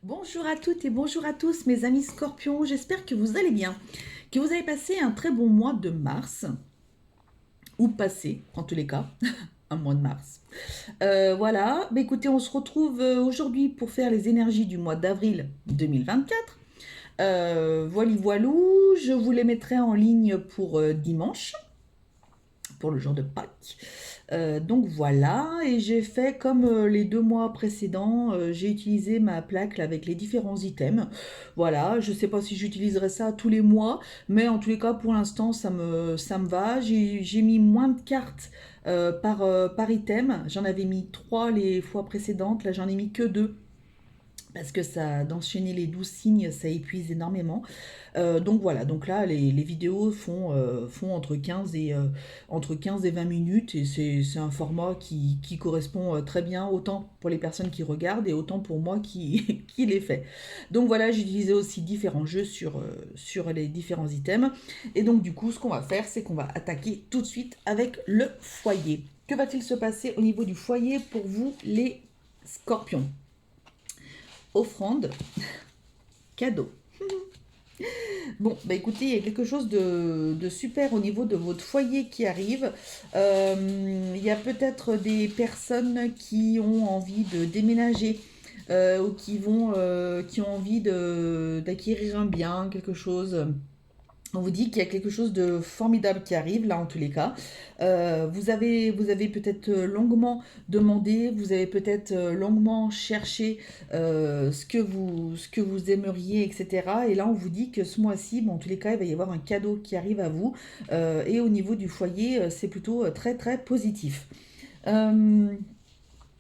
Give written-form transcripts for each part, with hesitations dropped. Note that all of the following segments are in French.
Bonjour à toutes et bonjour à tous mes amis scorpions, j'espère que vous allez bien, que vous avez passé un très bon mois de mars, ou passé en tous les cas, un mois de mars. Voilà, bah écoutez, on se retrouve aujourd'hui pour faire les énergies du mois d'avril 2024. Voili voilou, je vous les mettrai en ligne pour dimanche, pour le jour de Pâques. Donc voilà, et j'ai fait comme les 2 mois précédents, j'ai utilisé ma plaque là, avec les différents items. Voilà, je sais pas si j'utiliserai ça tous les mois, mais en tous les cas pour l'instant ça me va. J'ai mis moins de cartes par item, j'en avais mis 3 les fois précédentes, là j'en ai mis que 2 parce que ça, d'enchaîner les 12 signes, ça épuise énormément. Donc voilà, donc là, les vidéos font entre 15 et 20 minutes, et c'est un format qui correspond très bien, autant pour les personnes qui regardent, et autant pour moi qui les fait. Donc voilà, j'ai utilisé aussi différents jeux sur les différents items. Et donc du coup, ce qu'on va faire, c'est qu'on va attaquer tout de suite avec le foyer. Que va-t-il se passer au niveau du foyer pour vous, les scorpions? Offrande, cadeau. Bon, bah écoutez, il y a quelque chose de super au niveau de votre foyer qui arrive. Il y a peut-être des personnes qui ont envie de déménager, ou qui ont envie d'acquérir un bien, quelque chose. On vous dit qu'il y a quelque chose de formidable qui arrive, là, en tous les cas. Vous avez peut-être longuement demandé, vous avez peut-être longuement cherché ce que vous aimeriez, etc. Et là, on vous dit que ce mois-ci, bon, en tous les cas, il va y avoir un cadeau qui arrive à vous. Et au niveau du foyer, c'est plutôt très, très positif. Euh,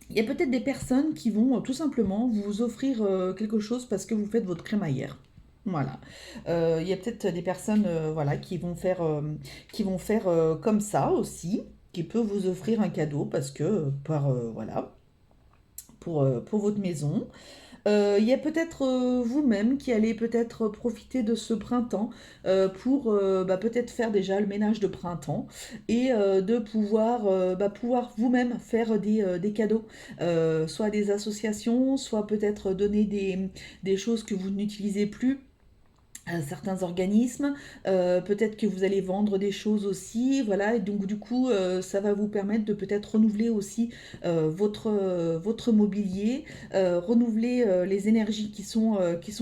il y a peut-être des personnes qui vont tout simplement vous offrir quelque chose parce que vous faites votre crémaillère. Voilà. Il y a peut-être des personnes voilà, qui vont faire comme ça aussi, qui peuvent vous offrir un cadeau parce que, voilà, pour votre maison. Il y a peut-être vous-même qui allez peut-être profiter de ce printemps pour peut-être faire déjà le ménage de printemps et de pouvoir vous-même faire des cadeaux, soit à des associations, soit peut-être donner des choses que vous n'utilisez plus à certains organismes. Peut-être que vous allez vendre des choses aussi, voilà, et donc du coup ça va vous permettre de peut-être renouveler aussi votre mobilier, renouveler les énergies qui sont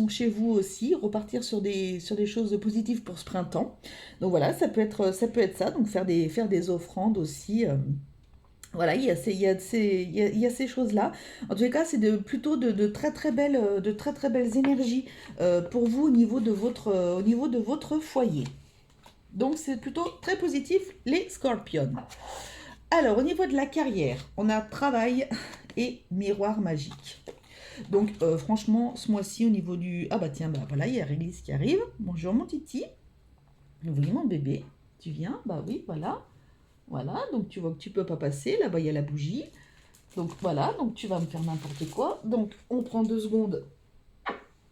chez vous aussi, repartir sur des choses positives pour ce printemps. Donc voilà, ça peut être ça, donc faire des offrandes aussi. Voilà, il y a ces choses-là. En tous les cas, c'est plutôt de très très belles énergies pour vous au niveau de votre foyer. Donc c'est plutôt très positif, les scorpions. Alors, au niveau de la carrière, on a travail et miroir magique. Donc franchement, ce mois-ci, au niveau du... Ah bah tiens, bah voilà, il y a Réglis qui arrive. Bonjour mon titi. Oui, mon bébé. Tu viens? Bah oui, voilà. Voilà, donc tu vois que tu peux pas passer. Là-bas, il y a la bougie. Donc voilà, donc tu vas me faire n'importe quoi. Donc on prend 2 secondes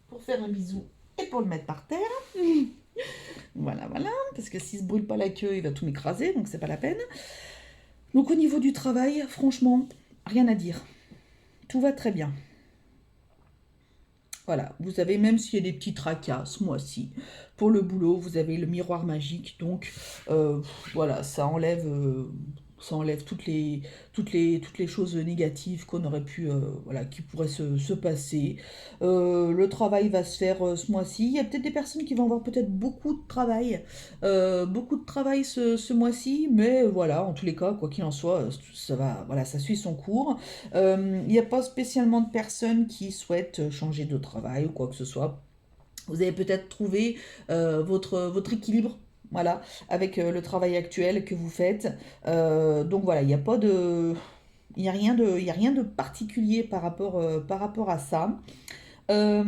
pour faire un bisou et pour le mettre par terre. Voilà, voilà, parce que s'il se brûle pas la queue, il va tout m'écraser, donc c'est pas la peine. Donc au niveau du travail, franchement, rien à dire. Tout va très bien. Voilà, vous avez, même s'il y a des petits tracas ce mois-ci, pour le boulot, vous avez le miroir magique, donc voilà, ça enlève toutes les choses négatives qu'on aurait pu, voilà, qui pourraient se passer. Le travail va se faire ce mois-ci. Il y a peut-être des personnes qui vont avoir peut-être beaucoup de travail ce mois-ci, mais voilà, en tous les cas, quoi qu'il en soit, ça va, voilà, ça suit son cours. Il n'y a pas spécialement de personnes qui souhaitent changer de travail ou quoi que ce soit. Vous avez peut-être trouvé votre équilibre, voilà, avec le travail actuel que vous faites. Donc voilà, il n'y a pas de... Il y a rien de particulier par rapport à ça. Euh,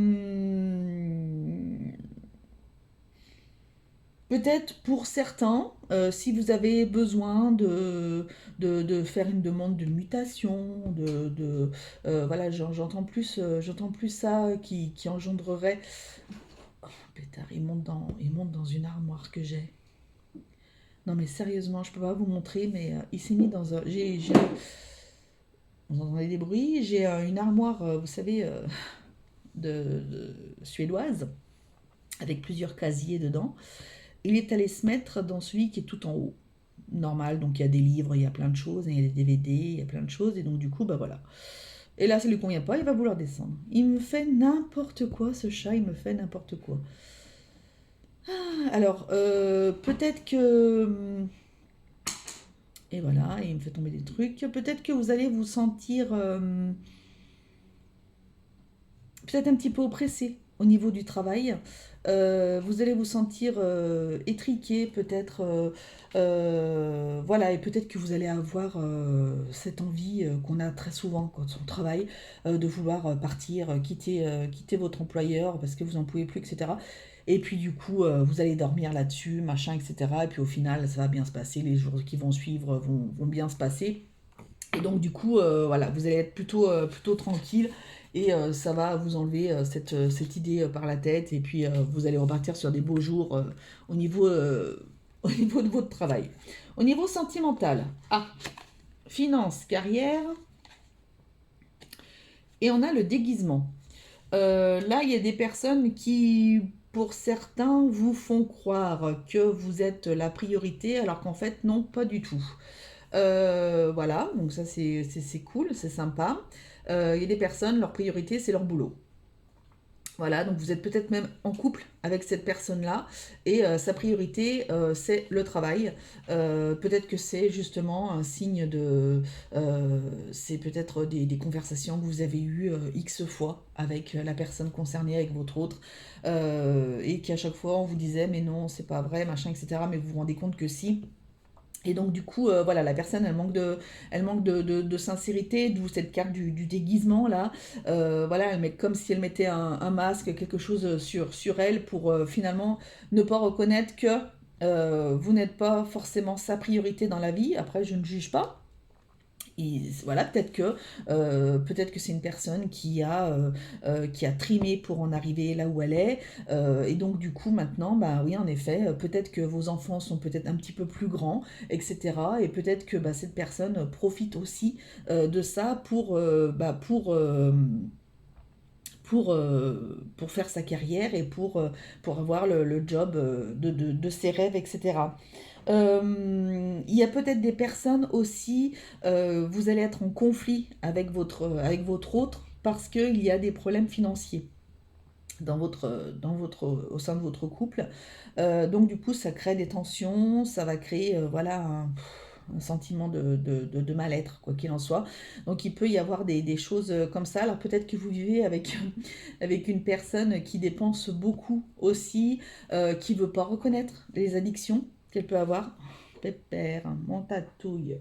Peut-être pour certains, si vous avez besoin de faire une demande de mutation, voilà, j'entends plus ça qui engendrerait. Oh, pétard, il monte dans une armoire que j'ai. Non mais sérieusement, je peux pas vous montrer, mais il s'est mis dans un. Vous entendez des bruits? J'ai une armoire, vous savez, suédoise, avec plusieurs casiers dedans. Il est allé se mettre dans celui qui est tout en haut. Normal, donc il y a des livres, il y a plein de choses, il y a des DVD, il y a plein de choses, et donc du coup, bah voilà. Et là, ça lui convient pas, il va vouloir descendre. Il me fait n'importe quoi, ce chat, il me fait n'importe quoi. Alors, peut-être que... Et voilà, et il me fait tomber des trucs. Peut-être que vous allez vous sentir peut-être un petit peu oppressé au niveau du travail. Vous allez vous sentir étriqué, peut-être. Voilà, et peut-être que vous allez avoir cette envie qu'on a très souvent quand on travaille, de vouloir partir, quitter votre employeur parce que vous n'en pouvez plus, etc. Et puis du coup, vous allez dormir là-dessus, machin, etc. Et puis au final, ça va bien se passer, les jours qui vont suivre vont bien se passer. Et donc du coup, voilà, vous allez être plutôt tranquille et ça va vous enlever cette idée par la tête et puis vous allez repartir sur des beaux jours au niveau, au niveau de votre travail. Au niveau sentimental, finance, carrière, et on a le déguisement. Là, il y a des personnes qui, pour certains, vous font croire que vous êtes la priorité alors qu'en fait, non, pas du tout. Voilà, donc ça c'est cool, c'est sympa. Il y a des personnes, leur priorité c'est leur boulot. Voilà, donc vous êtes peut-être même en couple avec cette personne-là et sa priorité c'est le travail. Peut-être que c'est justement un signe de... c'est peut-être des conversations que vous avez eues X fois avec la personne concernée, avec votre autre, et qu'à chaque fois on vous disait mais non, c'est pas vrai, machin, etc. Mais vous vous rendez compte que si. Et donc du coup, voilà, la personne, elle manque de sincérité, d'où cette carte du déguisement là. Voilà, elle met comme si elle mettait un masque, quelque chose sur elle pour finalement ne pas reconnaître que vous n'êtes pas forcément sa priorité dans la vie. Après, je ne juge pas. Et voilà, peut-être que c'est une personne qui a trimé pour en arriver là où elle est. Et donc, du coup, maintenant, bah oui, en effet, peut-être que vos enfants sont peut-être un petit peu plus grands, etc. Et peut-être que bah, cette personne profite aussi de ça pour faire sa carrière et pour avoir le job de ses rêves, etc. Il y a peut-être des personnes aussi, vous allez être en conflit avec votre autre parce qu'il y a des problèmes financiers au sein de votre couple. Donc du coup, ça crée des tensions, ça va créer voilà, un sentiment de mal-être, quoi qu'il en soit. Donc il peut y avoir des choses comme ça. Alors peut-être que vous vivez avec une personne qui dépense beaucoup aussi, qui ne veut pas reconnaître les addictions qu'elle peut avoir. Pépère, mon tatouille,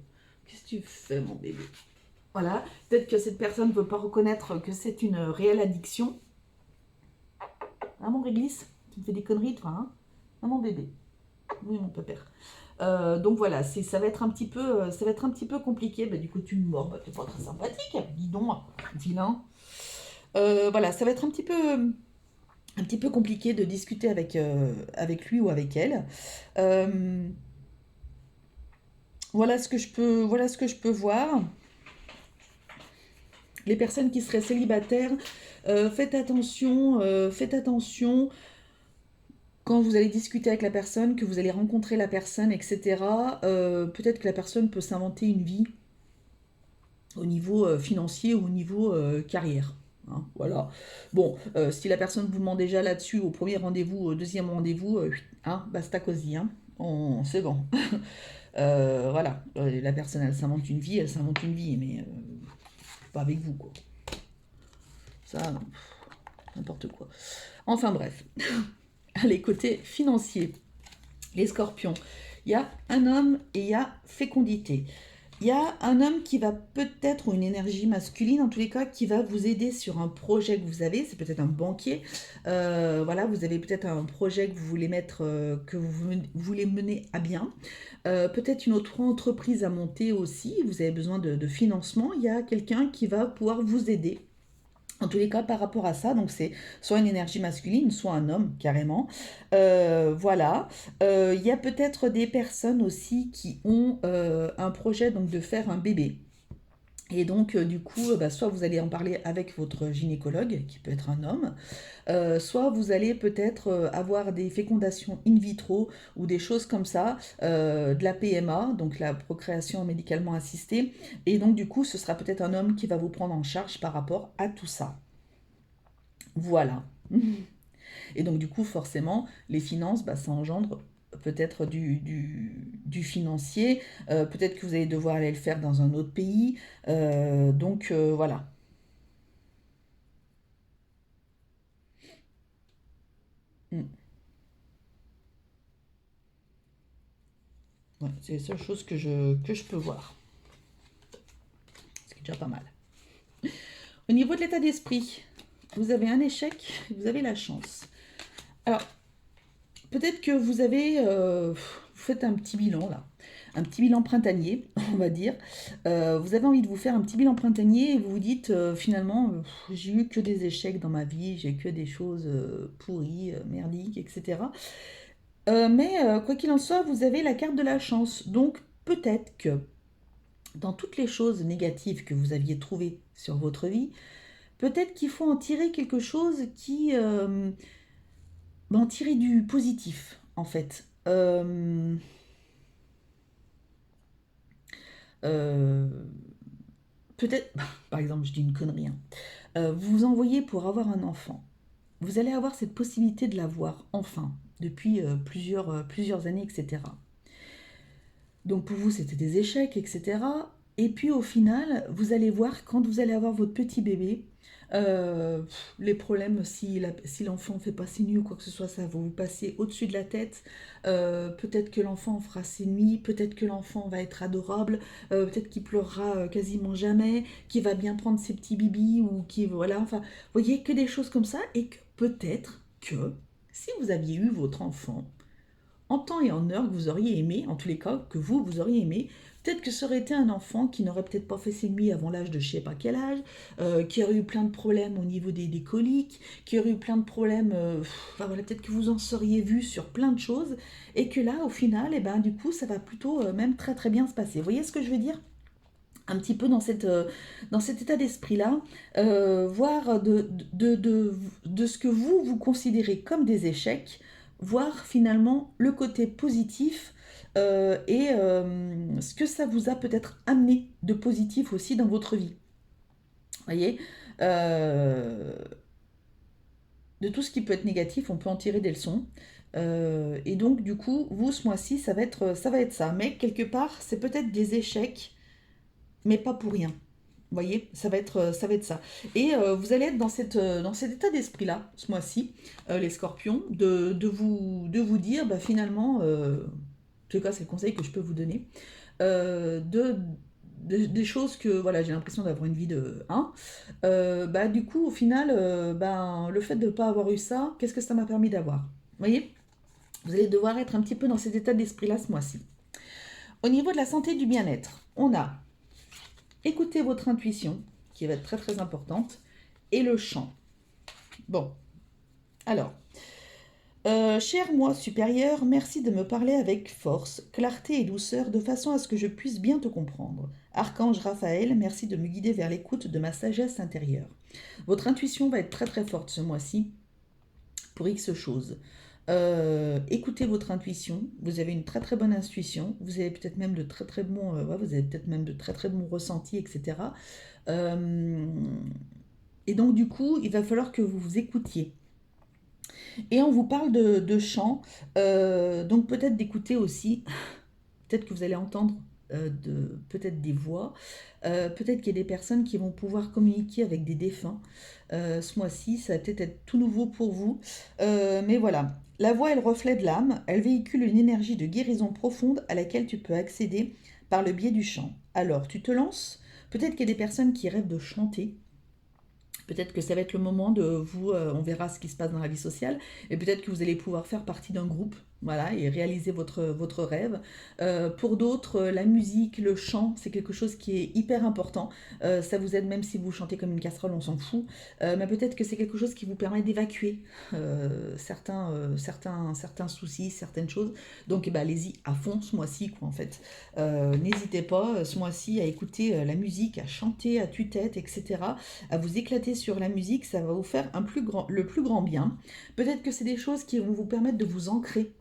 qu'est-ce que tu fais, mon bébé? Voilà, peut-être que cette personne ne veut pas reconnaître que c'est une réelle addiction. Hein, mon réglisse? Tu me fais des conneries, toi, hein? Hein, mon bébé? Oui, mon pépère. Donc voilà, ça va être un petit peu compliqué. Bah, du coup, tu me mords, bah, t'es pas très sympathique. Dis donc, vilain. Voilà, ça va être un petit peu compliqué de discuter avec lui ou avec elle. Euh, voilà ce que je peux voir. Les personnes qui seraient célibataires, faites attention quand vous allez discuter avec la personne, que vous allez rencontrer la personne, etc. Peut-être que la personne peut s'inventer une vie au niveau financier ou au niveau carrière. Hein, voilà. Bon, si la personne vous ment déjà là-dessus au premier rendez-vous, au deuxième rendez-vous, hein, basta cosy, hein, c'est bon. Voilà, la personne, elle s'invente une vie, mais pas avec vous, quoi. Ça, n'importe quoi. Enfin bref. Allez, côté financier, les scorpions. Il y a un homme et il y a fécondité. Il y a un homme qui va peut-être, ou une énergie masculine en tous les cas, qui va vous aider sur un projet que vous avez. C'est peut-être un banquier. Voilà, vous avez peut-être un projet que vous voulez que vous voulez mener à bien. Peut-être une autre entreprise à monter aussi. Vous avez besoin de financement. Il y a quelqu'un qui va pouvoir vous aider. En tous les cas, par rapport à ça, donc c'est soit une énergie masculine, soit un homme, carrément. Voilà. Il y a peut-être des personnes aussi qui ont un projet donc de faire un bébé. Et donc, du coup, bah, soit vous allez en parler avec votre gynécologue, qui peut être un homme, soit vous allez peut-être avoir des fécondations in vitro ou des choses comme ça, de la PMA, donc la procréation médicalement assistée. Et donc, du coup, ce sera peut-être un homme qui va vous prendre en charge par rapport à tout ça. Voilà. Et donc, du coup, forcément, les finances, bah, ça engendre peut-être du financier, peut-être que vous allez devoir aller le faire dans un autre pays, donc voilà. Mm. Ouais, c'est la seule chose que je peux voir, ce qui est déjà pas mal. Au niveau de l'état d'esprit, vous avez un échec, vous avez la chance. Alors, peut-être que vous faites un petit bilan là, un petit bilan printanier, on va dire. Vous avez envie de vous faire un petit bilan printanier et vous vous dites finalement, j'ai eu que des échecs dans ma vie, j'ai que des choses pourries, merdiques, etc. Mais quoi qu'il en soit, vous avez la carte de la chance. Donc peut-être que dans toutes les choses négatives que vous aviez trouvées sur votre vie, peut-être qu'il faut en tirer quelque chose qui, en tirer du positif, en fait. Euh, Peut-être, par exemple, je dis une connerie, hein. Vous vous envoyez pour avoir un enfant. Vous allez avoir cette possibilité de l'avoir, enfin, depuis plusieurs années, etc. Donc pour vous, c'était des échecs, etc. Et puis au final, vous allez voir, quand vous allez avoir votre petit bébé, les problèmes, si l'enfant ne fait pas ses nuits ou quoi que ce soit, ça va vous passer au-dessus de la tête. Peut-être que l'enfant fera ses nuits, peut-être que l'enfant va être adorable, peut-être qu'il pleurera quasiment jamais, qu'il va bien prendre ses petits bibis, ou qui, voilà, enfin, vous voyez, que des choses comme ça, et que peut-être que si vous aviez eu votre enfant, en temps et en heure que vous auriez aimé, en tous les cas, que vous auriez aimé, peut-être que ça aurait été un enfant qui n'aurait peut-être pas fait ses nuits avant l'âge de je sais pas quel âge, qui aurait eu plein de problèmes au niveau des coliques, qui aurait eu plein de problèmes, enfin voilà, peut-être que vous en seriez vu sur plein de choses, et que là, au final, et ben, du coup, ça va plutôt même très très bien se passer. Vous voyez ce que je veux dire? Un petit peu dans cet état d'esprit-là, voir de ce que vous considérez comme des échecs, voir finalement le côté positif et ce que ça vous a peut-être amené de positif aussi dans votre vie. Vous voyez. Euh, de tout ce qui peut être négatif, on peut en tirer des leçons. Et donc, du coup, vous, ce mois-ci, ça va être ça. Mais quelque part, c'est peut-être des échecs, mais pas pour rien. Vous voyez, ça va être ça. Et vous allez être dans cet état d'esprit-là, ce mois-ci, les scorpions, de vous dire, bah, finalement, en tout cas, c'est le conseil que je peux vous donner, des choses que, voilà, j'ai l'impression d'avoir une vie de 1. Bah, du coup, au final, ben, le fait de ne pas avoir eu ça, qu'est-ce que ça m'a permis d'avoir? Vous voyez, vous allez devoir être un petit peu dans cet état d'esprit-là ce mois-ci. Au niveau de la santé et du bien-être, on a écouter votre intuition, qui va être très très importante, et le chant. Bon, alors, cher moi supérieur, merci de me parler avec force, clarté et douceur, de façon à ce que je puisse bien te comprendre. Archange Raphaël, merci de me guider vers l'écoute de ma sagesse intérieure. Votre intuition va être très très forte ce mois-ci pour X choses. Écoutez votre intuition. Vous avez une très très bonne intuition. Vous avez peut-être même de très très bons, vous avez peut-être même de très très bons ressentis, etc. Euh, et donc du coup, il va falloir que vous vous écoutiez. Et on vous parle de chant, donc peut-être d'écouter aussi. Peut-être que vous allez entendre peut-être des voix, peut-être qu'il y a des personnes qui vont pouvoir communiquer avec des défunts. Ce mois-ci, ça va peut-être être tout nouveau pour vous. Mais voilà, la voix, elle reflète l'âme, elle véhicule une énergie de guérison profonde à laquelle tu peux accéder par le biais du chant. Alors, tu te lances. Peut-être qu'il y a des personnes qui rêvent de chanter. Peut-être que ça va être le moment de vous, on verra ce qui se passe dans la vie sociale, et peut-être que vous allez pouvoir faire partie d'un groupe voilà, et réaliser votre rêve. Pour d'autres, la musique, le chant, c'est quelque chose qui est hyper important. Ça vous aide même si vous chantez comme une casserole, on s'en fout. Mais peut-être que c'est quelque chose qui vous permet d'évacuer certains soucis, certaines choses. Donc eh ben, allez-y à fond ce mois-ci, quoi, en fait. N'hésitez pas ce mois-ci à écouter la musique, à chanter à tue-tête, etc. À vous éclater sur la musique, ça va vous faire le plus grand bien. Peut-être que c'est des choses qui vont vous permettre de vous ancrer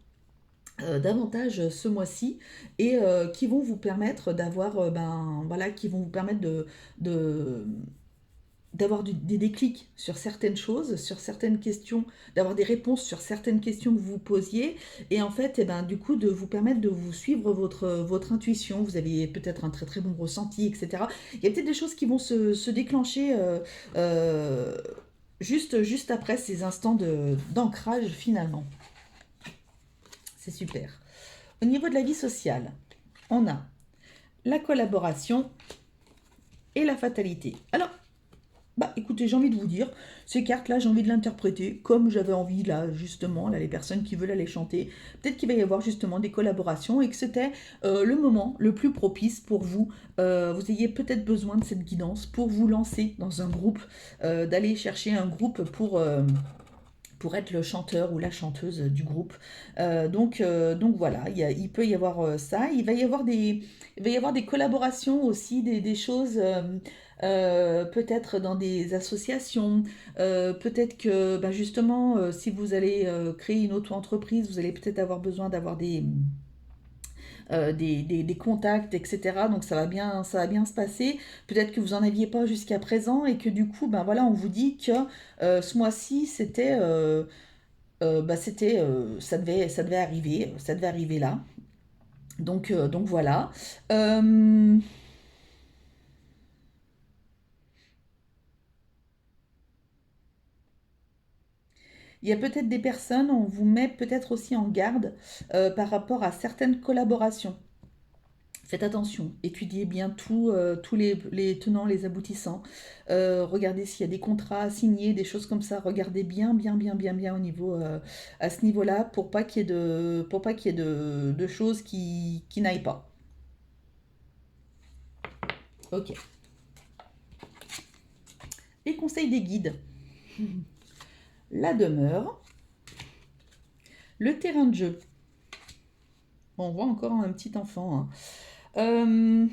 davantage ce mois-ci et qui vont vous permettre d'avoir ben voilà qui vont vous permettre de d'avoir des déclics sur certaines choses, sur certaines questions, d'avoir des réponses sur certaines questions que vous vous posiez, et en fait, eh ben, du coup, de vous permettre de vous suivre votre intuition. Vous avez peut-être un très très bon ressenti, etc. Il y a peut-être des choses qui vont se déclencher euh, juste après ces instants d'ancrage finalement. C'est super. Au niveau de la vie sociale, on a la collaboration et la fatalité. Alors, bah écoutez, j'ai envie de vous dire, ces cartes-là, j'ai envie de l'interpréter comme j'avais envie, là, justement, là, les personnes qui veulent aller chanter. Peut-être qu'il va y avoir justement des collaborations et que c'était le moment le plus propice pour vous. Vous ayez peut-être besoin de cette guidance pour vous lancer dans un groupe, d'aller chercher un groupe pour être le chanteur ou la chanteuse du groupe. Donc voilà, il peut y avoir ça. Il va y avoir des collaborations aussi, des choses peut-être dans des associations. Peut-être que bah, justement, si vous allez créer une auto-entreprise, vous allez peut-être avoir besoin d'avoir des contacts, etc. Donc ça va bien se passer. Peut-être que vous n'en aviez pas jusqu'à présent et que du coup, ben voilà, on vous dit que ce mois-ci, ça devait arriver là. Donc voilà. Euh, il y a peut-être des personnes, on vous met peut-être aussi en garde par rapport à certaines collaborations. Faites attention, étudiez bien tous les tenants, les aboutissants. Regardez s'il y a des contrats à signer, des choses comme ça. Regardez bien au niveau, à ce niveau-là pour pas qu'il y ait de choses qui n'aillent pas. Ok. Les conseils des guides. La demeure, le terrain de jeu. Bon, on voit encore un petit enfant, hein. Euh,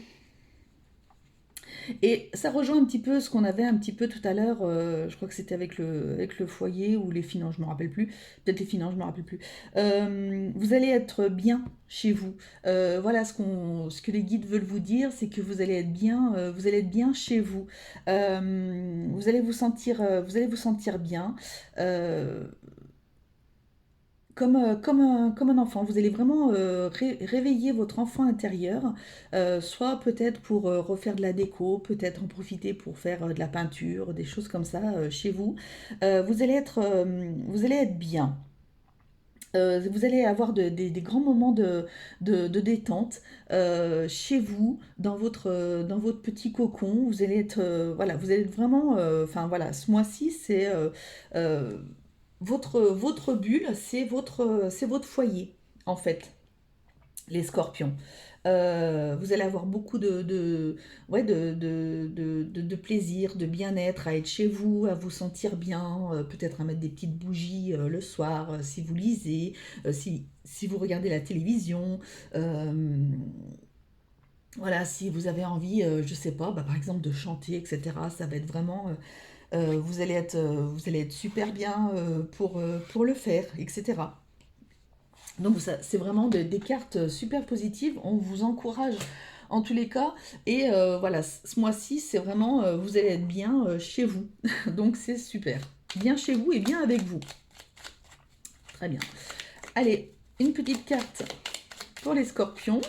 Et ça rejoint un petit peu ce qu'on avait un petit peu tout à l'heure, je crois que c'était avec le foyer ou les finances, je ne me rappelle plus, peut-être les finances, je ne me rappelle plus. Vous allez être bien chez vous. Voilà ce que les guides veulent vous dire, c'est que vous allez être bien chez vous. Vous allez vous sentir bien. Euh, comme un enfant. Vous allez vraiment réveiller votre enfant intérieur, soit peut-être pour refaire de la déco, peut-être en profiter pour faire de la peinture, des choses comme ça chez vous. Vous allez être bien. Vous allez avoir des grands moments de détente chez vous, dans votre petit cocon. Vous allez être, voilà, vous allez être vraiment, enfin voilà, ce mois-ci, euh, votre bulle, c'est votre foyer, en fait, les scorpions. Vous allez avoir beaucoup ouais, de plaisir, de bien-être à être chez vous, à vous sentir bien, peut-être à mettre des petites bougies le soir, si vous lisez, si vous regardez la télévision. euh, voilà, si vous avez envie, je sais pas, bah, par exemple de chanter, etc. Ça va être vraiment, vous allez être super bien pour le faire, etc. Donc ça, c'est vraiment des cartes super positives. On vous encourage en tous les cas. Et voilà, ce mois-ci, c'est vraiment, vous allez être bien chez vous. Donc c'est super. Bien chez vous et bien avec vous. Très bien. Allez, une petite carte pour les scorpions.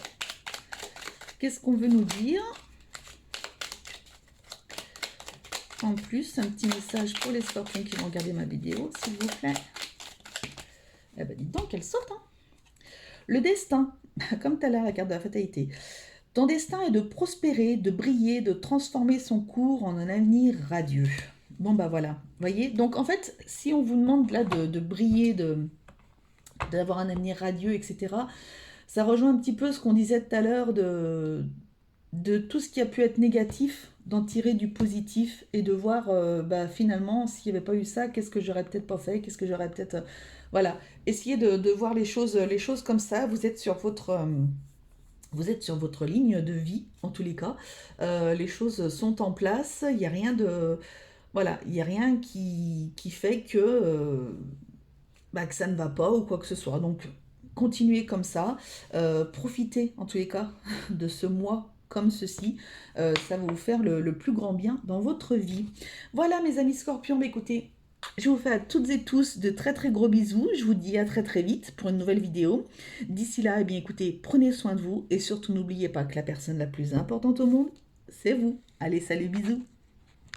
Qu'est-ce qu'on veut nous dire? En plus, un petit message pour les scorpions qui vont regarder ma vidéo, s'il vous plaît. Eh ben, dites donc, elle saute, hein. Le destin, comme tout à l'heure, la carte de la fatalité. Ton destin est de prospérer, de briller, de transformer son cours en un avenir radieux. Bon, bah voilà, voyez. Donc, en fait, si on vous demande là de briller, d'avoir un avenir radieux, etc. Ça rejoint un petit peu ce qu'on disait tout à l'heure de tout ce qui a pu être négatif, d'en tirer du positif et de voir bah, finalement s'il n'y avait pas eu ça, qu'est-ce que j'aurais peut-être pas fait, qu'est-ce que j'aurais peut-être... voilà, essayez de voir les choses comme ça, vous êtes sur votre ligne de vie en tous les cas. Les choses sont en place, il n'y a rien de... Voilà, il n'y a rien qui fait bah, que ça ne va pas ou quoi que ce soit. Donc, continuez comme ça. Profitez, en tous les cas, de ce mois comme ceci. Ça va vous faire le plus grand bien dans votre vie. Voilà, mes amis scorpions, bah, écoutez, je vous fais à toutes et tous de très très gros bisous. Je vous dis à très très vite pour une nouvelle vidéo. D'ici là, eh bien, écoutez, prenez soin de vous et surtout n'oubliez pas que la personne la plus importante au monde, c'est vous. Allez, salut, bisous.